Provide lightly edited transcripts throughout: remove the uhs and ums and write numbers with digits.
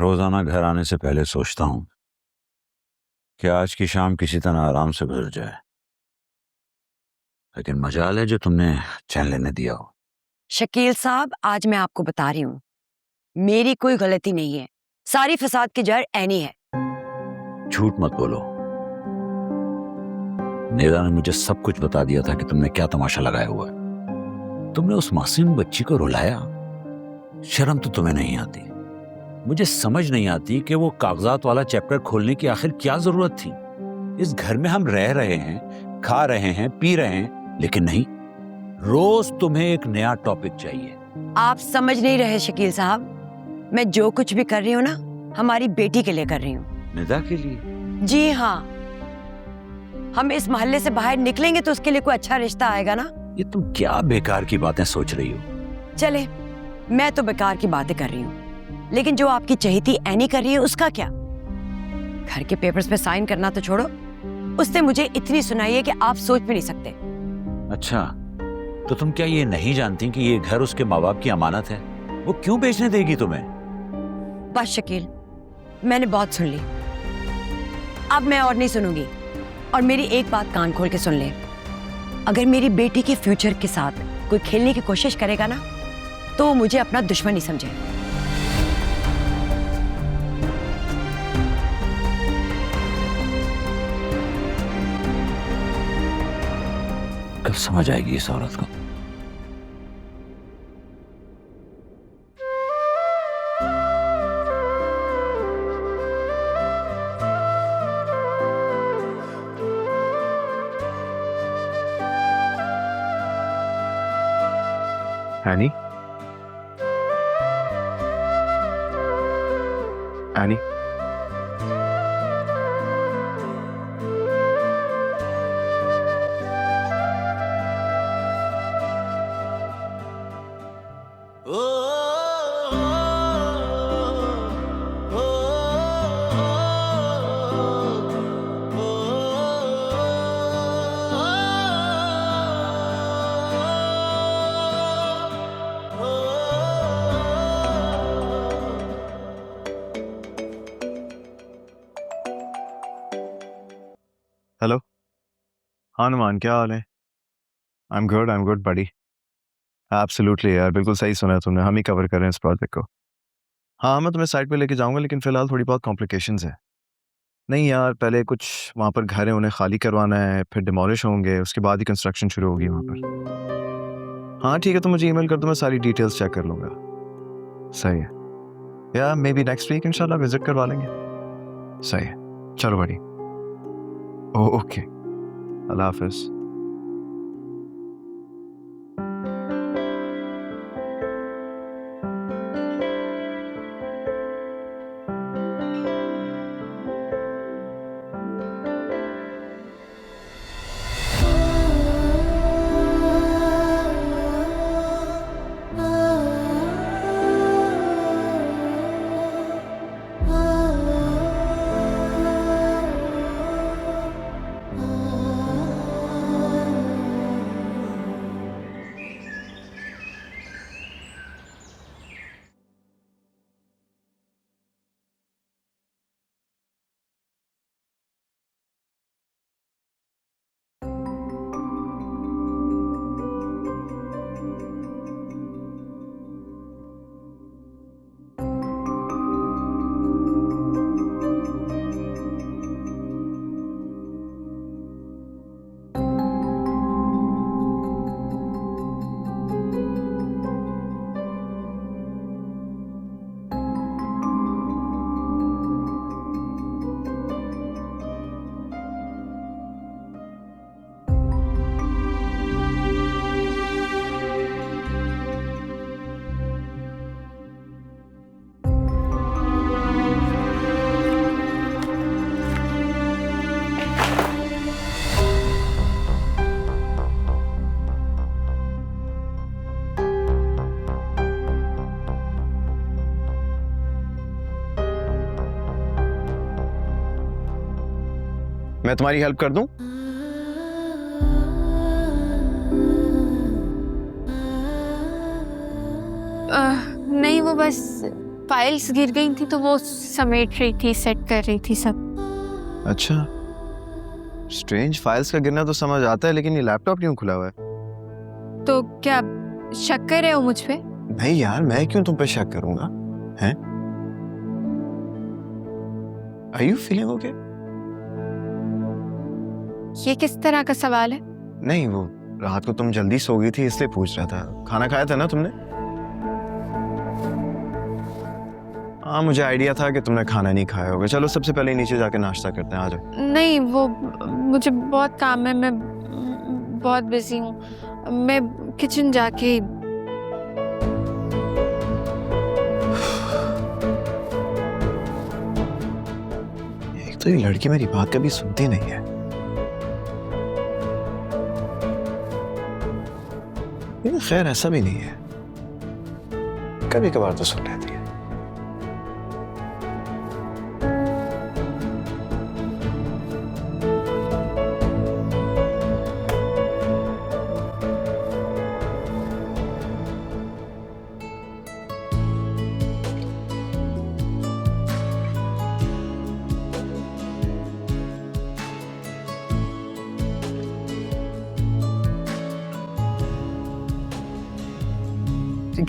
रोजाना घर आने से पहले सोचता हूं कि आज की शाम किसी तरह आराम से गुजर जाए, लेकिन मजाल है जो तुमने चैन लेने दिया हो। शकील साहब, आज मैं आपको बता रही हूँ, मेरी कोई गलती नहीं है। सारी फसाद की जड़ एनी है। झूठ मत बोलो। नेदा ने मुझे सब कुछ बता दिया था कि तुमने क्या तमाशा लगाया हुआ है। तुमने उस मासूम बच्ची को रुलाया। शर्म तो तुम्हें नहीं आती। मुझे समझ नहीं आती कि वो कागजात वाला चैप्टर खोलने की आखिर क्या जरूरत थी। इस घर में हम रह रहे हैं, खा रहे हैं, पी रहे हैं, लेकिन नहीं, रोज तुम्हें एक नया टॉपिक चाहिए। आप समझ नहीं रहे शकील साहब, मैं जो कुछ भी कर रही हूँ ना, हमारी बेटी के लिए कर रही हूँ। निदा के लिए? जी हाँ, हम इस मोहल्ले से बाहर निकलेंगे तो उसके लिए कोई अच्छा रिश्ता आएगा ना। ये तुम क्या बेकार की बातें सोच रही हो? चले, मैं तो बेकार की बातें कर रही हूँ, लेकिन जो आपकी चहेती एनी कर रही है उसका क्या? घर के पेपर्स पे साइन करना तो छोड़ो, उसने मुझे इतनी सुनाई है कि आप सोच भी नहीं सकते। अच्छा, तो तुम क्या ये नहीं जानती कि ये घर उसके माँ बाप की अमानत है? वो क्यों बेचने देगी तुम्हें? बस शकील, मैंने बहुत सुन ली, अब मैं और नहीं सुनूंगी। और मेरी एक बात कान खोल के सुन ले, अगर मेरी बेटी के फ्यूचर के साथ कोई खेलने की कोशिश करेगा ना, तो मुझे अपना दुश्मन ही समझे। कब समझ आएगी इस औरत को? Annie, Annie, hello. हाँ नुमान, क्या हाल है? I am good buddy. Absolutely यार, बिल्कुल सही सुना है तुमने, हम ही कवर कर रहे हैं इस प्रोजेक्ट को। हाँ, मैं तुम्हें साइट पे लेके जाऊंगा, लेकिन फिलहाल थोड़ी बहुत कॉम्प्लिकेशंस है। नहीं यार, पहले कुछ वहाँ पर घर है, उन्हें खाली करवाना है, फिर डिमोलिश होंगे, उसके बाद ही कंस्ट्रक्शन शुरू होगी वहाँ पर। हाँ ठीक है, तो मुझे ईमेल कर दो, मैं सारी डिटेल्स चेक कर लूँगा। सही है यार, मे बी नेक्स्ट वीक इंशाल्लाह विजिट करवा लेंगे। सही है, चलो बड़ी। ओके, अल्लाह हाफिज़। मैं तुम्हारी हेल्प कर दूं? नहीं, वो बस फाइल्स गिर गई थी तो वो समेट रही थी, सेट कर रही थी सब। अच्छा, स्ट्रेंज। फाइल्स का गिरना तो समझ आता है, लेकिन ये लैपटॉप क्यों खुला हुआ है? तो क्या शक कर रहे हो मुझ पे? नहीं यार, मैं क्यों तुम पे शक करूंगा? हैं? Are you feeling okay? ये किस तरह का सवाल है? नहीं, वो रात को तुम जल्दी सो गई थी इसलिए पूछ रहा था। खाना खाया था ना तुमने? हाँ, मुझे आइडिया था कि तुमने खाना नहीं खाया होगा। चलो सबसे पहले नीचे जाके नाश्ता करते हैं, आ जाओ। नहीं, वो मुझे बहुत काम है, मैं बहुत बिजी हूँ। मैं किचन जाके एक तो ये लड़की मेरी बात कभी सुनती नहीं है। लेकिन खैर ऐसा भी नहीं है, कभी कभार तो सुन लेती है।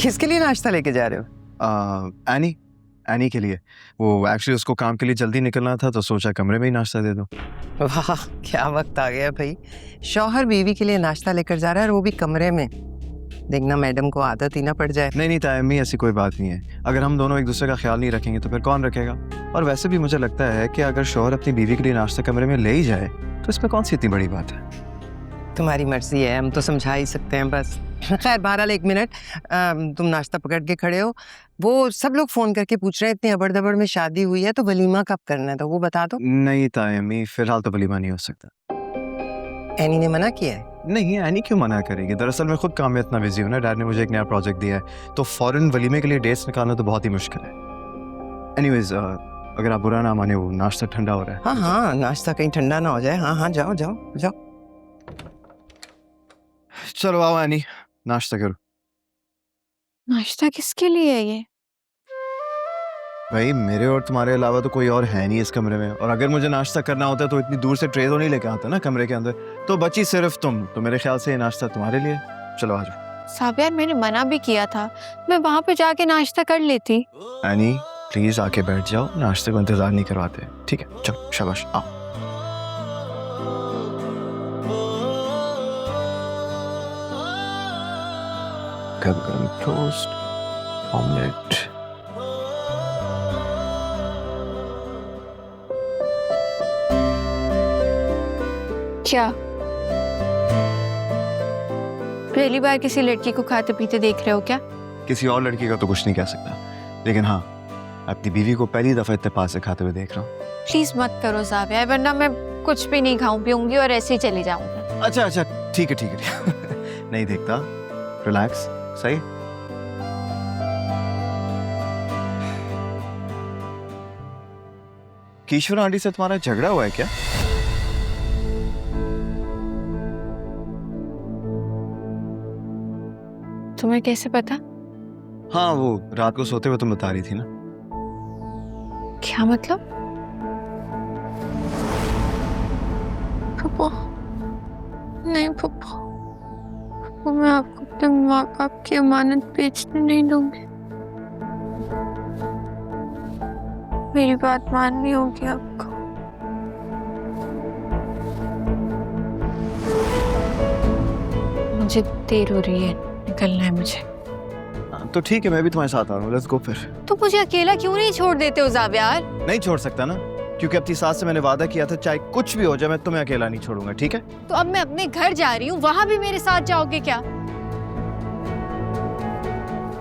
किसके लिए नाश्ता लेके जा रहे हो? एनी के लिए। वो एक्चुअली उसको काम के लिए जल्दी निकलना था, तो सोचा कमरे में ही नाश्ता दे दो। वाह, क्या वक्त आ गया भाई। शौहर बीवी के लिए नाश्ता लेकर जा रहा है और वो भी कमरे में। देखना मैडम को आदत ही ना पड़ जाए। नहीं तायम्मी, ऐसी कोई बात नहीं है। अगर हम दोनों एक दूसरे का ख्याल नहीं रखेंगे तो फिर कौन रखेगा? और वैसे भी मुझे लगता है कि अगर शौहर अपनी बीवी के लिए नाश्ता कमरे में ले ही जाए तो इसमें कौन सी इतनी बड़ी बात है। तुम्हारी मर्जी है, हम तो समझा ही सकते हैं बस। खैर बहरहाल, एक मिनट, तुम नाश्ता पकड़ के खड़े हो। वो सब लोग फोन करके पूछ रहे हैं इतनी अबड़ दबड़ में शादी हुई है तो वलीमा कब करना है, तो वो बता दो। नहीं तायम्मी, फिलहाल तो वलीमा नहीं हो सकता। एनी ने मना किया है? नहीं, एनी क्यों मना करेगी? दरअसल मैं खुद काम में इतना बिजी हूँ ना, डैड ने मुझे एक नया प्रोजेक्ट दिया है, तो फौरन वलीमे के लिए डेट्स निकालना तो बहुत ही मुश्किल है। एनीवेज, अगर आप बुरा ना माने, वो नाश्ता ठंडा हो रहा है। हाँ हाँ, नाश्ता कहीं ठंडा ना हो जाए। हाँ हाँ, जाओ जाओ जाओ। चलो आओ एनी, नाश्ता करो। नाश्ता किसके लिए है ये? भाई, मेरे और तुम्हारे अलावा तो कोई और है नहीं इस कमरे में, और अगर मुझे नाश्ता करना होता तो इतनी दूर से ट्रे तो नहीं लेके आता ना कमरे के अंदर। तो बची सिर्फ तुम, तो मेरे ख्याल से ये नाश्ता तुम्हारे लिए। चलो आ जाओ। साबिया, मैंने मना भी किया था, मैं वहां पे जाके नाश्ता कर लेती। एनी प्लीज आके बैठ जाओ, नाश्ते को इंतजार नहीं करवाते। ठीक है, चलो शाबाश, आओ। गरम टोस्ट, ऑमलेट। क्या पहली बार किसी लड़की को खाते पीते देख रहे हो क्या? किसी और लड़की का तो कुछ नहीं कह सकता, लेकिन हाँ, अपनी बीवी को पहली दफा इतने पास से खाते हुए देख रहा हूँ। प्लीज मत करो साबिया, वरना मैं कुछ भी नहीं खाऊं पीऊंगी और ऐसे ही चली जाऊंगी। अच्छा अच्छा, ठीक है ठीक है। नहीं देखता, रिलैक्स। सही। किशोर आंटी से तुम्हारा झगड़ा हुआ है क्या? तुम्हें कैसे पता? हाँ, वो रात को सोते हुए तुम बता रही थी ना। क्या मतलब? पापा, नहीं पापा, मैं आपको अपने माँ बाप की अमानत बेचने नहीं दूंगी। मेरी बात माननी होगी आपको। मुझे देर हो रही है, निकलना है मुझे। तो ठीक है, मैं भी तुम्हारे साथ आ रहा हूँ। लेट्स गो फिर। तो मुझे अकेला क्यों नहीं छोड़ देते हो ज़ावियार? नहीं छोड़ सकता ना, क्योंकि अपनी सास से मैंने वादा किया था चाहे कुछ भी हो जाए मैं तुम्हें अकेला नहीं छोड़ूंगा। ठीक है? तो अब मैं अपने घर जा रही हूँ, वहां भी मेरे साथ जाओगे क्या?